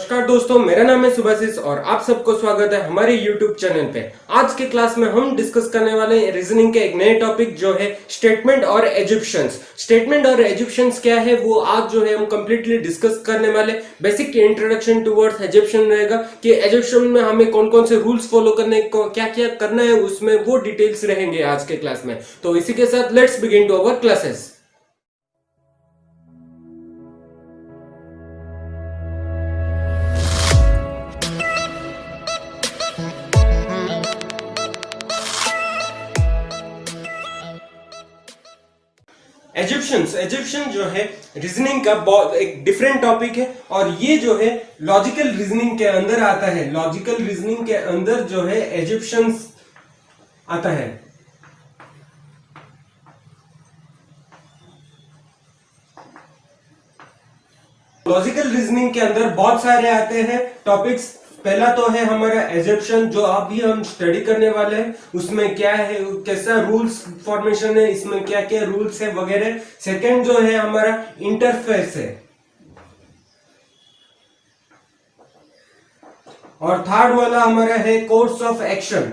नमस्कार दोस्तों, मेरा नाम है सुभाषिस और आप सबको स्वागत है हमारे YouTube चैनल पे। आज के क्लास में हम डिस्कस करने वाले हैं रीजनिंग के एक नए टॉपिक जो है स्टेटमेंट और एजिप्शंस। स्टेटमेंट और एजिप्शंस क्या है वो आज जो है हम कंप्लीटली डिस्कस करने वाले। बेसिक इंट्रोडक्शन टुवर्ड्स एजिप्शन रहेगा कि एजिप्शन में हमें कौन कौन से रूल्स फॉलो करने को क्या क्या करना है, उसमें वो डिटेल्स रहेंगे आज के क्लास में। तो इसी के साथ let's begin to our classes. Assumption जो है रीजनिंग का बहुत एक डिफरेंट टॉपिक है और ये जो है लॉजिकल रीजनिंग के अंदर आता है। लॉजिकल रीजनिंग के अंदर जो है एजिप्शंस आता है। लॉजिकल रीजनिंग के अंदर बहुत सारे आते हैं टॉपिक्स। पहला तो है हमारा एजिप्शन जो अभी हम स्टडी करने वाले हैं, उसमें क्या है, कैसा रूल्स फॉर्मेशन है, इसमें क्या क्या रूल्स है वगैरह। सेकंड जो है हमारा इंटरफेस है और थर्ड वाला हमारा है course of action.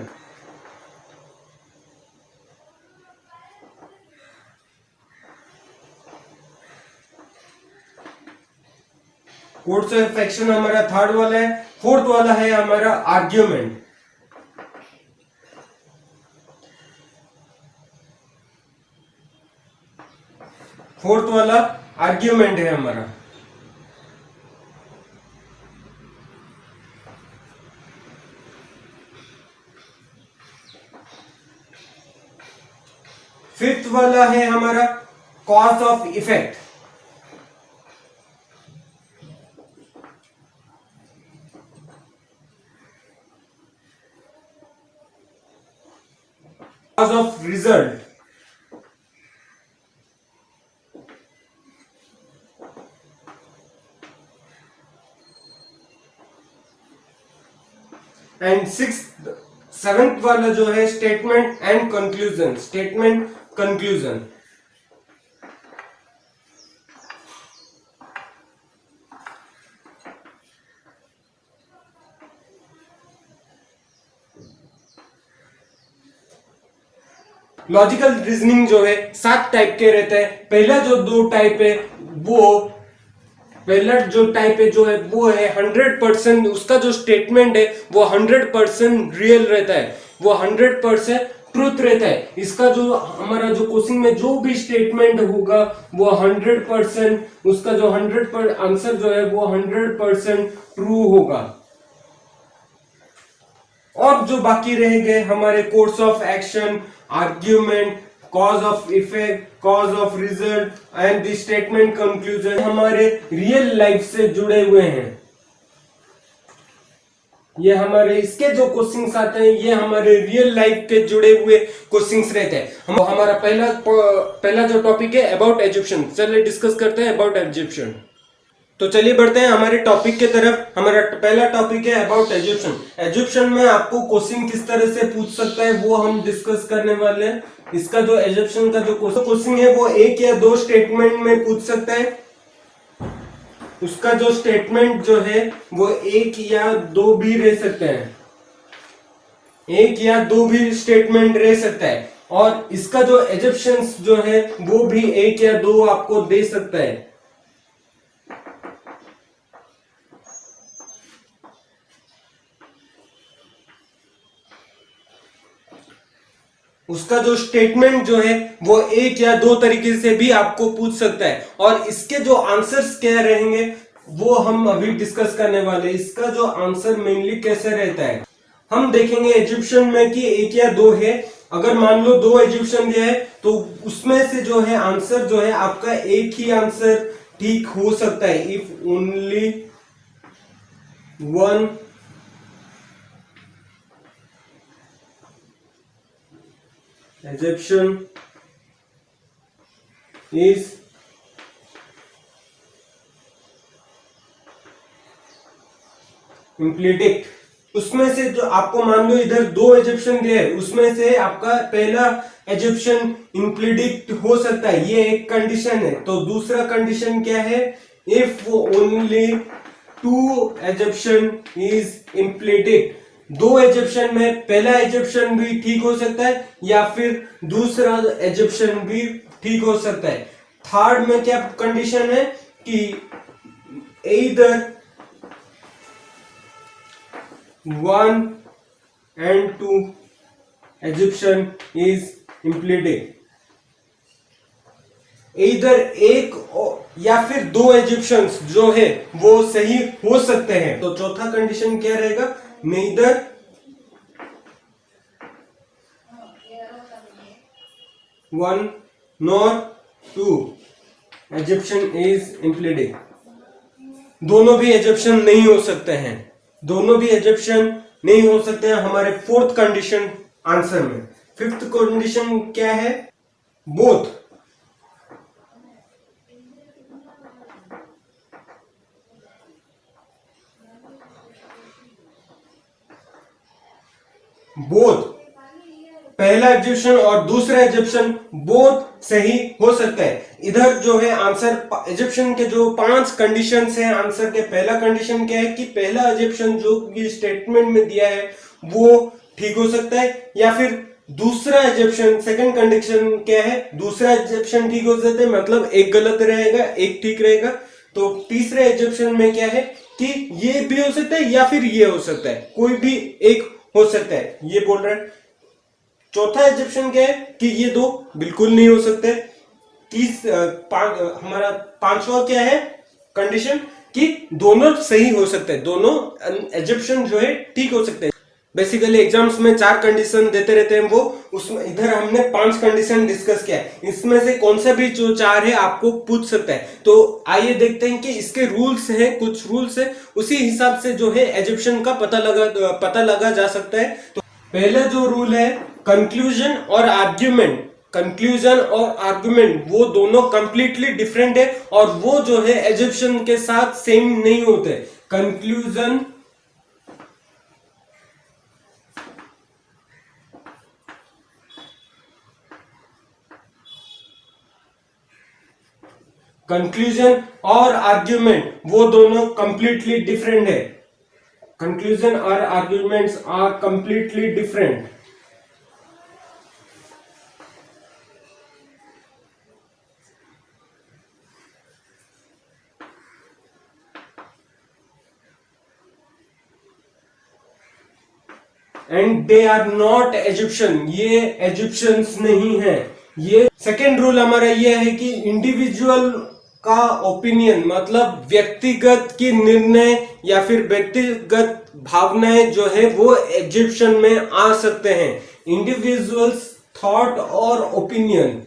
Course of action हमारा थर्ड वाला है। फोर्थ वाला है हमारा आर्ग्यूमेंट। फोर्थ वाला आर्ग्यूमेंट है हमारा। फिफ्थ वाला है हमारा cause of effect. Cause of result। And seventh वाला जो है statement and conclusion. Statement conclusion. Logical reasoning जो है 7 टाइप के रहते हैं। पहला जो टाइप है जो है वो है 100%। उसका जो स्टेटमेंट है वो 100% रियल रहता है, वो 100% ट्रूथ रहता है। इसका जो हमारा जो क्वेश्चन में जो भी स्टेटमेंट होगा वो 100%, उसका जो 100% आंसर जो है वो 100% ट्रू होगा। और जो बाकी रह गए हमारे course of action, argument, cause of effect, cause of result and the statement conclusion हमारे रियल लाइफ से जुड़े हुए हैं। ये हमारे इसके जो क्वेश्चंस आते हैं ये हमारे रियल लाइफ के जुड़े हुए क्वेश्चंस रहते हैं। हम हमारा पहला जो टॉपिक है अबाउट एजिप्शन। चलिए डिस्कस करते हैं अबाउट एजिप्शन। तो चलिए बढ़ते हैं हमारे टॉपिक के तरफ। हमारा पहला टॉपिक है अबाउट एजिप्शन। एजिप्शन में आपको क्वेश्चन किस तरह से पूछ सकता है वो हम डिस्कस करने वाले हैं। इसका जो एजिप्शन का जो क्वेश्चन है वो एक या दो स्टेटमेंट में पूछ सकता है। उसका जो स्टेटमेंट जो है वो एक या दो भी रह सकते हैं, एक या दो भी स्टेटमेंट रह सकता है। और इसका जो एजिप्शंस जो है वो भी एक या दो आपको दे सकता है। उसका जो स्टेटमेंट जो है वो एक या दो तरीके से भी आपको पूछ सकता है और इसके जो आंसर्स क्या रहेंगे वो हम अभी डिस्कस करने वाले हैं। इसका जो आंसर मेनली कैसे रहता है हम देखेंगे इजिप्शियन में कि एक या दो है। अगर मान लो दो इजिप्शियन दिया है तो उसमें से जो है आंसर जो है आपका एक ही आंसर ठीक हो सकता है। If only one Egyptian is implicit। उसमें से जो आपको मान लो इधर दो इजिप्शियन दिए है, उसमें से आपका पहला इजिप्शियन इम्प्लिडिक्ट हो सकता है, ये एक कंडीशन है। तो दूसरा कंडीशन क्या है, if only two assumption is implicit. दो एजप्शन में पहला एजप्शन भी ठीक हो सकता है या फिर दूसरा एजप्शन भी ठीक हो सकता है। थर्ड में क्या कंडीशन है कि either 1 and 2 assumption is implicit। इधर एक या फिर दो एजिप्शंस जो है वो सही हो सकते हैं। तो चौथा कंडीशन क्या रहेगा, neither one nor two assumption is implicit। दोनों भी एजप्शन नहीं हो सकते हैं, दोनों भी एजप्शन नहीं हो सकते हैं हमारे फोर्थ कंडीशन आंसर में। फिफ्थ कंडीशन क्या है, बोथ बोथ पहला एजिप्शन और दूसरा एजिप्शन बोथ सही हो सकता है। इधर जो है आंसर एजिप्शन के जो 5 कंडीशंस हैं आंसर के, पहला कंडीशन क्या है कि पहला एजिप्शन जो भी स्टेटमेंट में दिया है वो ठीक हो सकता है, या फिर दूसरा एजिप्शन सेकंड कंडीशन क्या है, दूसरा एजिप्शन ठीक हो सकता है, मतलब एक गलत रहेगा एक ठीक रहेगा। तो तीसरे एजिप्शन में क्या है कि ये भी हो सकता है या फिर ये हो सकता है, कोई भी एक हो सकता है, ये बोल रहे हैं। चौथा एजिप्शन क्या है कि ये दो बिल्कुल नहीं हो सकते। हमारा पांचवा क्या है कंडीशन कि दोनों सही हो सकते हैं, दोनों एजिप्शन जो है ठीक हो सकते हैं। बेसिकली एग्जाम्स में 4 कंडीशन देते रहते हैं वो, उसमें इधर हमने 5 कंडीशन डिस्कस किया है। इसमें से कौन सा भी जो 4 है आपको पूछ सकता है। तो आइए देखते हैं कि इसके रूल्स हैं, कुछ रूल्स है, उसी हिसाब से जो है एजिप्शन का पता लगा जा सकता है। तो पहला जो रूल है कंक्लूजन और आर्ग्यूमेंट, कंक्लूजन और आर्गुमेंट वो दोनों कंप्लीटली डिफरेंट है और वो जो है एजिप्शन के साथ सेम नहीं होते। कंक्लूजन कंक्लूजन और आर्ग्यूमेंट वो दोनों कंप्लीटली डिफरेंट है। कंक्लूजन और arguments are completely different. And they are not assumption, ये एजिप्शंस नहीं है। ये सेकेंड रूल हमारा ये है कि इंडिविजुअल का ओपिनियन मतलब व्यक्तिगत की निर्णय या फिर व्यक्तिगत भावनाएं जो है वो एजिप्शन में आ सकते हैं। इंडिविजुअल्स थॉट और ओपिनियन,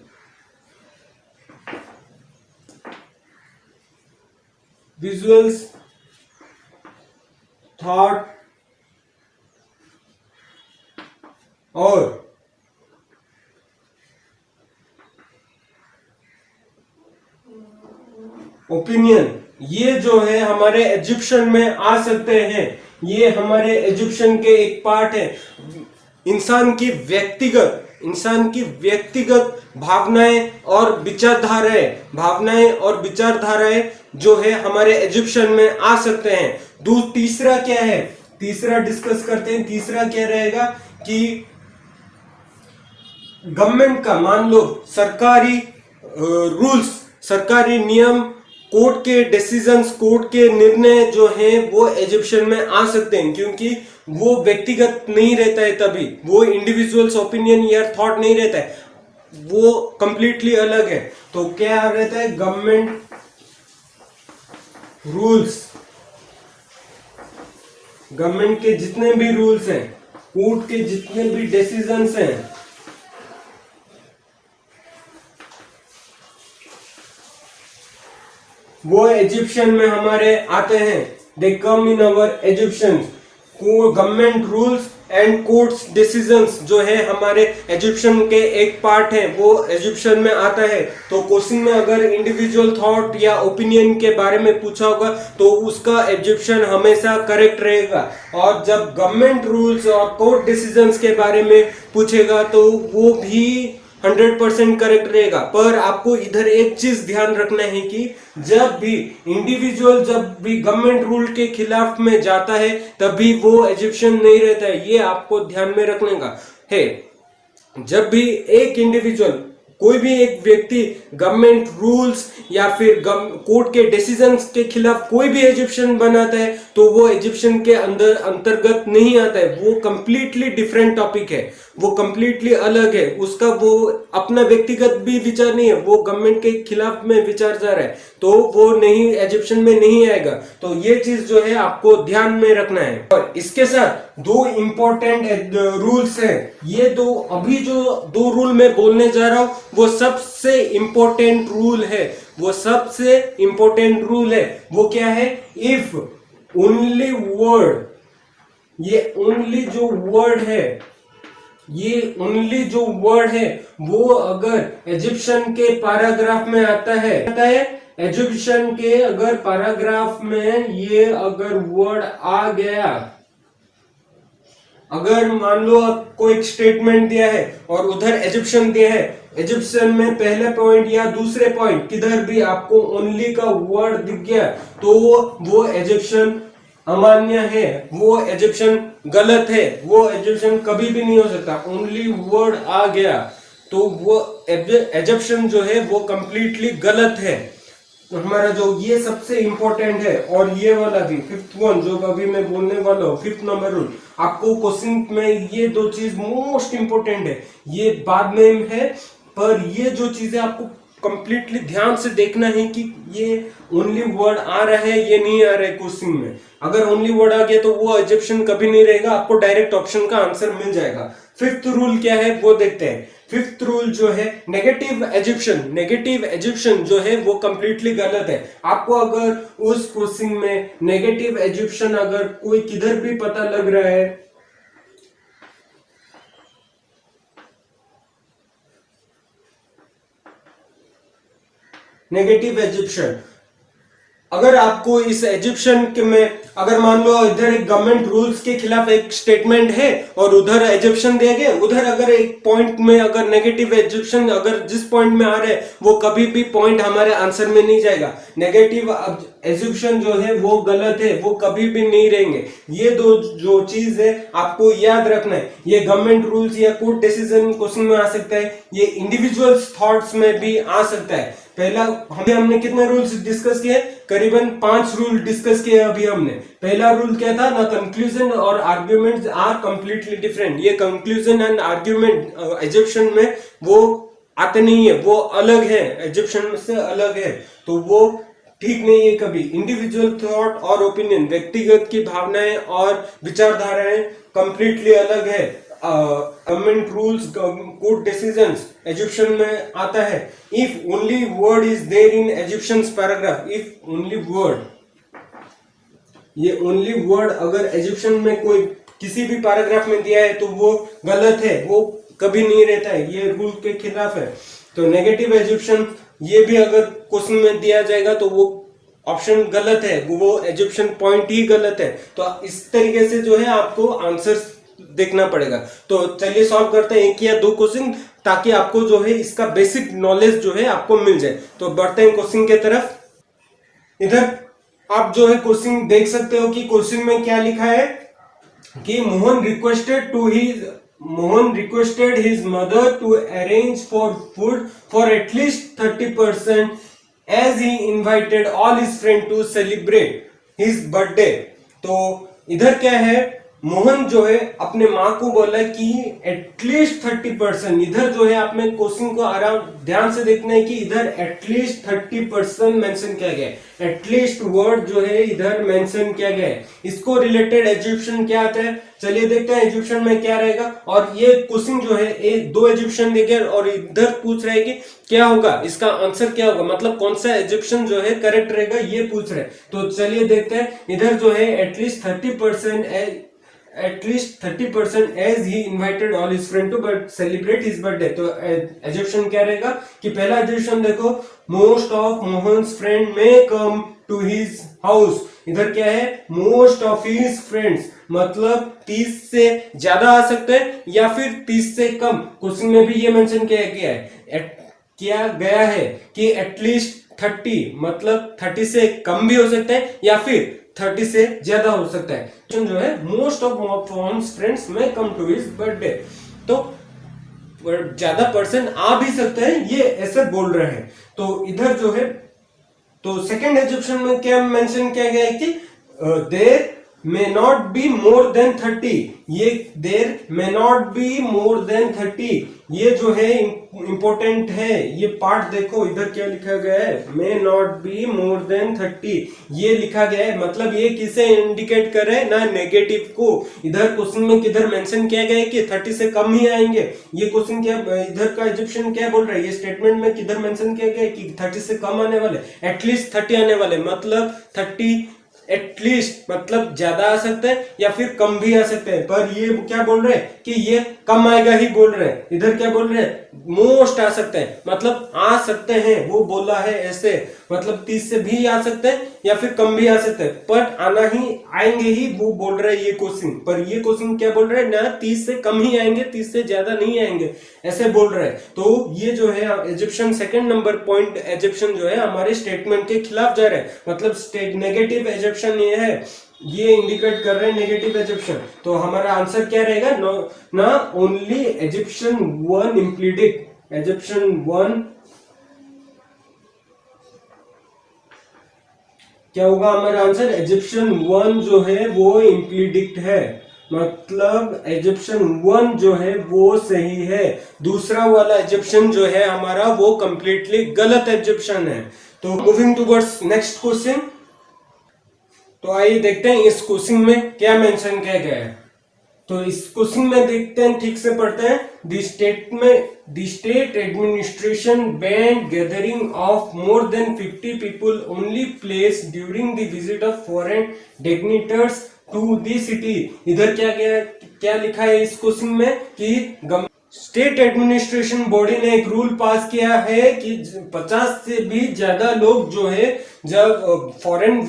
विजुअल्स थॉट और ओपिनियन ये जो है हमारे एजिप्शन में आ सकते हैं। ये हमारे एजिप्शन के एक पार्ट है। इंसान की व्यक्तिगत भावनाएं और विचारधाराएं जो है हमारे एजिप्शन में आ सकते हैं। तीसरा क्या है, तीसरा डिस्कस करते हैं। तीसरा क्या रहेगा कि गवर्नमेंट का, मान लो सरकारी रूल्स, सरकारी नियम, कोर्ट के डिसीजंस, कोर्ट के निर्णय जो हैं वो एजिप्शन में आ सकते हैं, क्योंकि वो व्यक्तिगत नहीं रहता है, तभी वो इंडिविजुअल्स ओपिनियन या थॉट नहीं रहता है, वो कंप्लीटली अलग है। तो क्या रहता है, गवर्नमेंट रूल्स, गवर्नमेंट के जितने भी रूल्स हैं, कोर्ट के जितने भी डिसीजंस हैं, वो इजिप्शियन में हमारे आते हैं। They come in our assumption. Government rules and courts decisions जो है हमारे इजिप्शियन के एक पार्ट है, वो इजिप्शियन में आता है। तो क्वेश्चन में अगर इंडिविजुअल थॉट या ओपिनियन के बारे में पूछा होगा तो उसका इजिप्शियन हमेशा करेक्ट रहेगा, और जब गवर्नमेंट रूल्स और कोर्ट डिसीजंस के बारे में पूछेगा तो वो भी 100% करेक्ट रहेगा। पर आपको इधर एक चीज ध्यान रखना है कि जब भी इंडिविजुअल जब भी गवर्नमेंट रूल के खिलाफ में जाता है तभी वो एजिप्शियन नहीं रहता है, ये आपको ध्यान में रखने का है। जब भी एक इंडिविजुअल कोई भी एक व्यक्ति गवर्नमेंट रूल्स या फिर कोर्ट के डिसीजंस के खिलाफ कोई भी इजिप्शियन बनाता है तो वो इजिप्शियन के अंदर अंतर्गत नहीं आता है, वो कंप्लीटली डिफरेंट टॉपिक है, वो कंप्लीटली अलग है, उसका वो अपना व्यक्तिगत भी विचार नहीं है, वो गवर्नमेंट के खिलाफ में विचार जा रहा है तो वो नहीं इजिप्शियन में नहीं आएगा। तो ये चीज जो है आपको ध्यान में रखना है। और इसके साथ दो इंपॉर्टेंट रूल्स हैं, ये दो अभी जो दो रूल मैं बोलने जा रहा हूं वो सबसे इंपॉर्टेंट रूल है, वो सबसे इंपॉर्टेंट रूल है। वो क्या है? इफ ओनली वर्ड, ये ओनली जो वर्ड है, ये ओनली जो वर्ड है वो अगर इजिप्शियन के पैराग्राफ में आता है इजिप्शियन के अगर पैराग्राफ में ये अगर वर्ड आ गया, अगर मान लो कोई एक स्टेटमेंट दिया है और उधर इजिप्शियन दिया है, इजिप्शियन में पहले पॉइंट या दूसरे पॉइंट किधर भी आपको ओनली का वर्ड दिख गया तो वो इजिप्शियन अमान्य है, वो इजिप्शियन गलत है, वो इजिप्शियन कभी भी नहीं हो सकता। ओनली वर्ड आ गया तो वो इजिप्शियन जो है वो कंप्लीटली गलत है। तो हमारा जो ये सबसे इंपॉर्टेंट है, और ये वाला भी फिफ्थ वन जो अभी मैं बोलने वाला हूँ, फिफ्थ नंबर रूल, आपको क्वेश्चन में ये दो चीज मोस्ट इंपॉर्टेंट है, ये बाद में है पर ये जो चीजें आपको कंप्लीटली ध्यान से देखना है कि ये ओनली वर्ड आ रहा है ये नहीं आ रहा है क्वेश्चन में। अगर ओनली वर्ड आ गया तो वो इजिप्शियन कभी नहीं रहेगा, आपको डायरेक्ट ऑप्शन का आंसर मिल जाएगा। फिफ्थ रूल क्या है वो देखते हैं। फिफ्थ रूल जो है नेगेटिव एजिप्शियन जो है वो कंप्लीटली गलत है। आपको अगर उस क्वेश्चन में नेगेटिव एजिप्शियन अगर कोई किधर भी पता लग रहा है, नेगेटिव इजिप्शियन, अगर आपको इस इजिप्शियन के में अगर मान लो इधर एक गवर्नमेंट रूल्स के खिलाफ एक स्टेटमेंट है और उधर इजिप्शियन दिया गया, उधर अगर एक पॉइंट में अगर नेगेटिव इजिप्शियन अगर जिस पॉइंट में आ रहे हैं वो कभी भी पॉइंट हमारे आंसर में नहीं जाएगा। नेगेटिव इजिप्शियन जो है वो गलत है, वो कभी भी नहीं रहेंगे। ये दो जो चीज है आपको याद रखना है। ये गवर्नमेंट रूल्स या कोर्ट डिसीजन क्वेश्चन में आ सकता है, ये इंडिविजुअल थॉट्स में भी आ सकता है। पहला हमने कितने रूल्स डिस्कस किए? करीबन 5 रूल डिस्कस किए अभी हमने। पहला रूल क्या था ना, कंक्लूजन और आर्ग्यूमेंट्स आर कंप्लीटली डिफरेंट। ये कंक्लूजन एंड आर्ग्यूमेंट इजिप्शियन में वो आते नहीं है, वो अलग है, इजिप्शियन से अलग है, तो वो ठीक नहीं है कभी। इंडिविजुअल थॉट और ओपिनियन, व्यक्तिगत की भावनाएं और विचारधाराएं कंप्लीटली अलग है। Government rules court decisions Egyptian में आता है। If only word is there in Egyptians paragraph, if only word, ये ओनली वर्ड अगर इजिप्शियन में कोई किसी भी पैराग्राफ में दिया है तो वो गलत है, वो कभी नहीं रहता है, ये रूल के खिलाफ है। तो नेगेटिव इजिप्शियन ये भी अगर क्वेश्चन में दिया जाएगा तो वो ऑप्शन गलत है, वो इजिप्शियन पॉइंट ही गलत है। तो इस तरीके से जो है आपको आंसर देखना पड़ेगा। तो चलिए सॉल्व करते हैं एक या दो क्वेश्चन, ताकि आपको जो है इसका बेसिक नॉलेज जो है आपको मिल जाए। तो बढ़ते हैं क्वेश्चन के तरफ। इधर आप जो है क्वेश्चन देख सकते हो कि क्वेश्चन में क्या लिखा है कि Mohan requested his mother to arrange for food for at least 30% as he invited all his friend to celebrate his birthday. तो इधर क्या है, मोहन जो है अपने माँ को बोला कि एटलीस्ट 30%, इधर जो है आपने क्वेश्चन को आराम ध्यान से देखना है कि इधर एटलीस्ट 30% मेंशन किया गया है। एटलीस्ट वर्ड जो है इधर मेंशन किया गया है। इसको रिलेटेड इजिप्शियन क्या आता है, चलिए देखते हैं इजिप्शियन में क्या रहेगा। और ये क्वेश्चन जो है एक दो इजिप्शियन देखे और इधर पूछ रहे हैं कि क्या होगा, इसका आंसर क्या होगा, मतलब कौन सा इजिप्शियन जो है करेक्ट रहेगा, ये पूछ रहे हैं। तो चलिए देखते हैं। इधर जो है at least 30% at least 30% as he invited all his friend to but celebrate his birthday. तो एजप्शन क्या रहेगा कि पहला एजप्शन देखो, most of Mohan's friend may come to his house. इधर क्या है, मोस्ट ऑफ हिज फ्रेंड्स, मतलब 30 से ज्यादा आ सकते हैं या फिर 30 से कम। क्वेश्चन में भी ये मेंशन किया गया है कि एटलीस्ट 30, मतलब 30 से कम भी हो सकता है या फिर 30 से ज्यादा हो सकता है। जो है मोस्ट ऑफ मोहन्स फ्रेंड्स में कम टू हिज बर्थडे, तो ज्यादा पर्सन आ भी सकते हैं, ये ऐसे बोल रहे हैं। तो इधर जो है, तो सेकंड एजप्शन में क्या मेंशन किया गया है कि there may not be more than 30। ये there may not be more than 30, ये जो है इंपॉर्टेंट है। ये पार्ट देखो, इधर क्या लिखा गया है, मे नॉट बी मोर देन 30, ये लिखा गया है। मतलब ये किसे इंडिकेट कर रहे हैं ना, नेगेटिव को। इधर क्वेश्चन में किधर मेंशन किया गया है कि 30 से कम ही आएंगे। ये क्वेश्चन क्या, इधर का एजप्शन क्या बोल रहा है, ये स्टेटमेंट में किधर मेंशन किया गया है कि 30 से कम आने वाले, एटलीस्ट 30 आने वाले, मतलब 30 एटलीस्ट मतलब ज्यादा आ सकते हैं या फिर कम भी आ सकते हैं। पर ये क्या बोल रहे हैं कि ये कम आएगा ही बोल रहे हैं। इधर क्या बोल रहे हैं, मोस्ट आ सकते हैं, मतलब आ सकते हैं, वो बोला है ऐसे, मतलब 30 से भी आ सकते हैं या फिर कम भी आ सकते हैं, पर आना ही आएंगे ही, वो बोल रहे हैं ये क्वेश्चन। पर ये क्वेश्चन क्या बोल रहे हैं ना, 30 से कम ही आएंगे, 30 से ज्यादा नहीं आएंगे, ऐसे बोल रहे हैं। तो ये जो है assumption, second number point assumption जो है हमारे स्टेटमेंट के खिलाफ जा रहा है, मतलब नेगेटिव एजप्शन ये है, ये इंडिकेट कर रहे हैं नेगेटिव एजप्शन। तो हमारा आंसर क्या रहेगा, ना ओनली एजप्शन 1 इम्प्लीडिक्ट, एजप्शन 1 क्या होगा हमारा आंसर, एजप्शन 1 जो है वो इम्प्लीडिक्ट है, मतलब एजप्शन 1 जो है वो सही है। दूसरा वाला एजप्शन जो है हमारा वो कंप्लीटली गलत एजप्शन है। तो मूविंग टुवर्ड्स नेक्स्ट क्वेश्चन, तो आइए देखते हैं इस क्वेश्चन में क्या मेंशन किया गया है। तो इस क्वेश्चन में देखते हैं, ठीक से पढ़ते हैं। The state administration banned gathering of more than 50 people only place during the visit of foreign dignitaries to the city. इधर क्या लिखा है इस क्वेश्चन में कि स्टेट एडमिनिस्ट्रेशन बॉडी ने एक रूल पास किया है कि 50 से भी ज्यादा लोग जो है, जब फॉरेन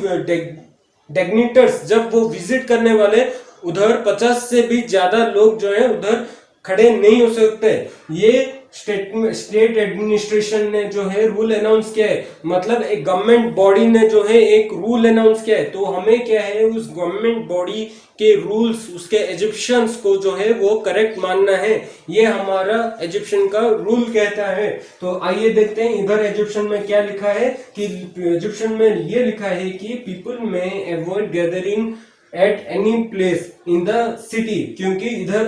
डिग्निटर्स जब वो विजिट करने वाले, उधर 50 से भी ज्यादा लोग जो है उधर खड़े नहीं हो सकते। ये स्टेट एडमिनिस्ट्रेशन ने जो है रूल अनाउंस किया है, मतलब एक गवर्नमेंट बॉडी ने जो है एक रूल अनाउंस किया है। तो हमें क्या है, उस गवर्नमेंट बॉडी के रूल्स, उसके एजिप्शियंस को जो है वो करेक्ट मानना है, ये हमारा एजिप्शियन का रूल कहता है। तो आइए देखते हैं इधर एजिप्शियन में क्या लिखा है कि एजिप्शियन में ये लिखा है कि पीपल में avoid gathering at any place in the city, क्योंकि इधर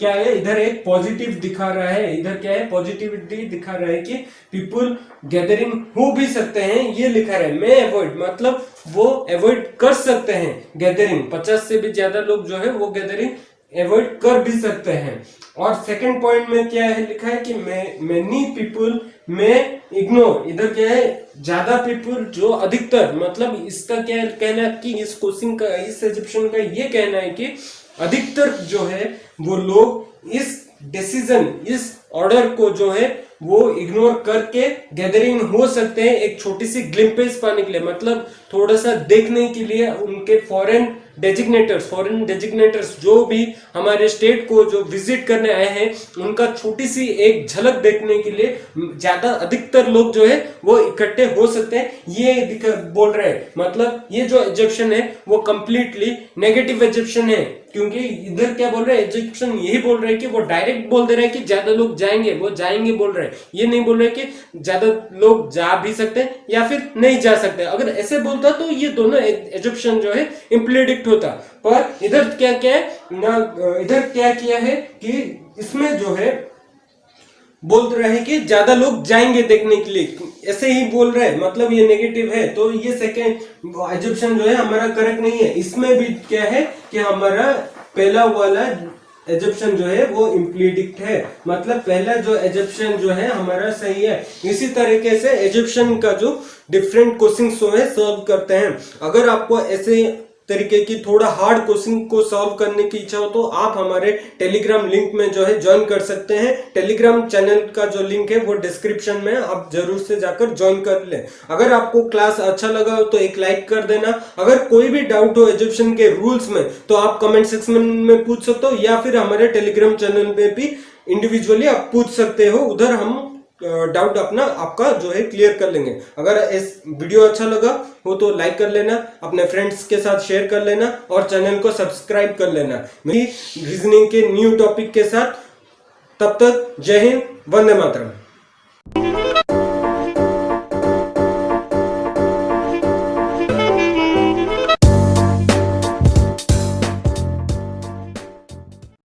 क्या है, इधर एक पॉजिटिव दिखा रहा है, इधर क्या है, पॉजिटिविटी दिखा रहा है कि पीपल गैदरिंग हो भी सकते हैं, ये लिखा है। मैं अवॉइड मतलब वो अवॉइड कर सकते हैं गैदरिंग, 50 से भी ज्यादा लोग जो है वो गैदरिंग अवॉइड कर भी सकते हैं। और सेकंड पॉइंट में क्या है लिखा है कि मेनी पीपल में इग्नोर, इधर क्या है, ज्यादा पीपल जो अधिकतर, मतलब इसका क्या कहना है कि इस क्वेश्चन का, इस एजिप्शियन का ये कहना है कि अधिकतर जो है वो लोग इस डिसीजन, इस ऑर्डर को जो है वो इग्नोर करके गैदरिंग हो सकते हैं एक छोटी सी ग्लिम्पेस पाने के लिए, मतलब थोड़ा सा देखने के लिए। उनके फॉरेन डेजिग्नेटर्स जो भी हमारे स्टेट को जो विजिट करने आए हैं, उनका छोटी सी एक झलक देखने के लिए ज्यादा अधिकतर लोग जो है वो इकट्ठे हो सकते हैं, ये बोल रहे हैं। मतलब ये जो एजप्शन है वो कंप्लीटली नेगेटिव एजप्शन है, क्योंकि इधर क्या बोल रहे हैं, एजप्शन यही बोल रहे हैं कि वो डायरेक्ट बोल दे रहे हैं कि ज्यादा लोग जाएंगे, वो जाएंगे बोल रहे हैं, ये नहीं बोल रहे कि ज्यादा लोग जा भी सकते हैं या फिर नहीं जा सकते। अगर ऐसे बोलता तो ये दोनों एजप्शन जो है इम्प्लीडिक्ट होता, पर इधर क्या है ना, इधर क्या किया है कि इसमें जो है बोल रहे हैं कि ज्यादा लोग जाएंगे देखने के लिए, ऐसे ही बोल रहे हैं, मतलब ये नेगेटिव है। तो ये सेकंड एजप्शन जो है हमारा करेक्ट नहीं है। इसमें भी क्या है कि हमारा पहला वाला एजप्शन जो है वो इम्प्लीडिक्ट है, मतलब पहला जो एजप्शन जो है हमारा सही है। इसी तरीके से एजप्शन का जो डिफरेंट क्वेश्चन जो है सॉल्व करते हैं। अगर आपको ऐसे तरीके की थोड़ा हार्ड क्वेश्चन को सॉल्व करने की इच्छा हो तो आप हमारे टेलीग्राम लिंक में जो है ज्वाइन कर सकते हैं। टेलीग्राम चैनल का जो लिंक है वो डिस्क्रिप्शन में, आप जरूर से जाकर ज्वाइन कर लें। अगर आपको क्लास अच्छा लगा हो तो एक लाइक कर देना। अगर कोई भी डाउट हो एजुकेशन के रूल्स में तो आप कमेंट सेक्शन में पूछ सकते हो, या फिर हमारे टेलीग्राम चैनल में भी इंडिविजुअली आप पूछ सकते हो। उधर हम डाउट अपना आपका जो है क्लियर कर लेंगे। अगर इस वीडियो अच्छा लगा हो तो लाइक कर लेना, अपने फ्रेंड्स के साथ शेयर कर लेना और चैनल को सब्सक्राइब कर लेना मेरी रीजनिंग के न्यू टॉपिक के साथ। तब तक जय हिंद, वंदे मातरम।